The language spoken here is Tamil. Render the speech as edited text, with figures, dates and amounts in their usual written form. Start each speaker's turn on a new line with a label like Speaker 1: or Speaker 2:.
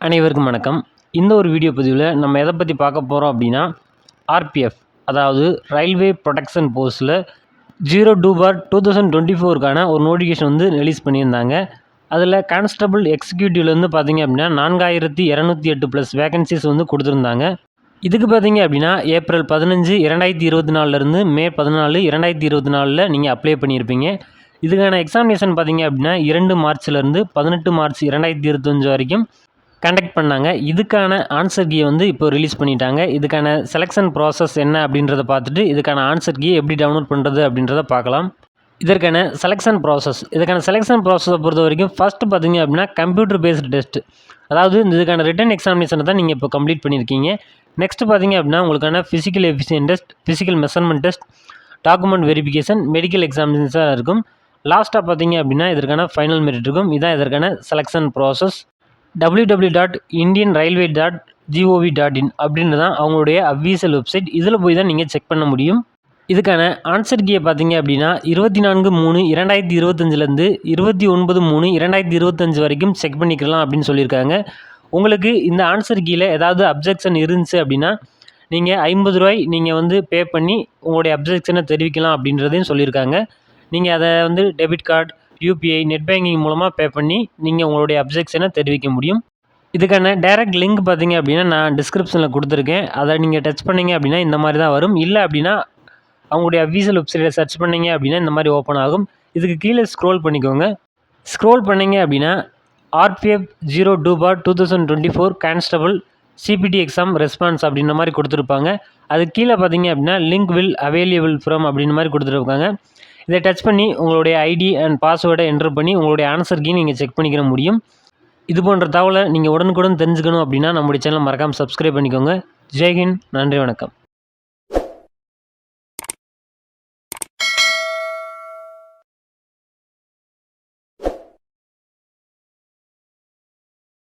Speaker 1: அனைவருக்கும் வணக்கம். இந்த ஒரு வீடியோ பதிவில் நம்ம எதை பற்றி பார்க்க போகிறோம் அப்படின்னா, ஆர்பிஎஃப் அதாவது ரயில்வே ப்ரொடெக்ஷன் போஸ்ட்டில் 02/2024க்கான ஒரு நோட்டிஃபிகேஷன் வந்து ரிலீஸ் பண்ணியிருந்தாங்க. அதில் கான்ஸ்டபிள் எக்ஸிக்யூட்டிவ்லேருந்து பார்த்தீங்க அப்படின்னா 4208 ப்ளஸ் வேகன்சிஸ் வந்து கொடுத்துருந்தாங்க. இதுக்கு பார்த்தீங்க அப்படின்னா ஏப்ரல் 15, 2024லேருந்து மே 14, 2024 நீங்கள் அப்ளை பண்ணியிருப்பீங்க. இதுக்கான எக்ஸாமினேஷன் பார்த்தீங்க அப்படின்னா 2 மார்ச்லேருந்து 18 மார்ச் 2025 வரைக்கும் கண்டக்ட் பண்ணாங்க. இதுக்கான ஆன்சர் கீயை வந்து இப்போ ரிலீஸ் பண்ணிட்டாங்க. இதுக்கான செலெக்ஷன் ப்ராசஸ் என்ன அப்படின்றத பார்த்துட்டு இதுக்கான ஆன்சர் கீயை எப்படி டவுன்லோட் பண்ணுறது அப்படின்றத பார்க்கலாம். இதற்கான செலெக்ஷன் ப்ராசஸை பொறுத்த வரைக்கும் ஃபஸ்ட்டு பார்த்தீங்க அப்படின்னா கம்ப்யூட்டர் பேஸ்டு டெஸ்ட், அதாவது இதுக்கான ரிட்டன் எக்ஸாமினேஷனை தான் நீங்கள் இப்போ கம்ப்ளீட் பண்ணியிருக்கீங்க. நெக்ஸ்ட் பார்த்தீங்க அப்படின்னா உங்களுக்கான physical efficient test, physical measurement test, document verification, medical examination இருக்கும். லாஸ்ட்டாக பார்த்தீங்க அப்படின்னா இதற்கான ஃபைனல் மெரிட் இருக்கும். இதுதான் இதற்கான செலெக்ஷன் ப்ராசஸ். www.indianrailway.gov.in அப்படின்னு தான் அவங்களுடைய அஃபீஷியல் வெப்சைட். இதில் போய் தான் நீங்கள் செக் பண்ண முடியும். இதுக்கான ஆன்சர் கீயை பார்த்தீங்க அப்படின்னா 24/3/2025லேருந்து 29/3/2025 வரைக்கும் செக் பண்ணிக்கலாம் அப்படின்னு சொல்லியிருக்காங்க. உங்களுக்கு இந்த ஆன்சர் கீயில் ஏதாவது அப்ஜெக்ஷன் இருந்துச்சு அப்படின்னா நீங்கள் ரூ. 50 நீங்கள் வந்து பே பண்ணி உங்களுடைய அப்ஜெக்ஷனை தெரிவிக்கலாம் அப்படின்றதையும் சொல்லியிருக்காங்க. நீங்கள் அதை வந்து debit card, UPI, net banking மூலமாக பே பண்ணி நீங்கள் உங்களுடைய அப்ஜெக்ஷனை தெரிவிக்க முடியும். இதுக்கான டைரக்ட் லிங்க் பார்த்தீங்க அப்படின்னா நான் டிஸ்கிரிப்ஷனில் கொடுத்துருக்கேன். அதை நீங்கள் டச் பண்ணிங்க அப்படின்னா இந்த மாதிரி தான் வரும். இல்லை அப்படின்னா அவங்களுடைய அஃபீஷியல் வெப்சைட்டை சர்ச் பண்ணிங்க அப்படின்னா இந்த மாதிரி ஓப்பன் ஆகும். இதுக்கு கீழே ஸ்க்ரோல் பண்ணிக்கோங்க. ஸ்க்ரோல் பண்ணிங்க அப்படின்னா RPF 02/2024 constable CBT exam response அப்படின்ற மாதிரி கொடுத்துருப்பாங்க. அது கீழே பார்த்தீங்க அப்படின்னா லிங்க் வில் அவைலபிள் ஃப்ரம் அப்படின்ற மாதிரி கொடுத்துருப்பாங்க. இதை டச் பண்ணி உங்களுடைய ஐடி அண்ட் பாஸ்வேர்டை என்டர் பண்ணி உங்களுடைய ஆன்சர் கீ நீங்கள் செக் பண்ணிக்கிற முடியும். இது போன்ற தகவலை நீங்கள் உடனுக்குடன் தெரிஞ்சுக்கணும் அப்படின்னா நம்முடைய சேனலை மறக்காமல் சப்ஸ்கிரைப் பண்ணிக்கோங்க. ஜெய்ஹிந்த், நன்றி, வணக்கம்.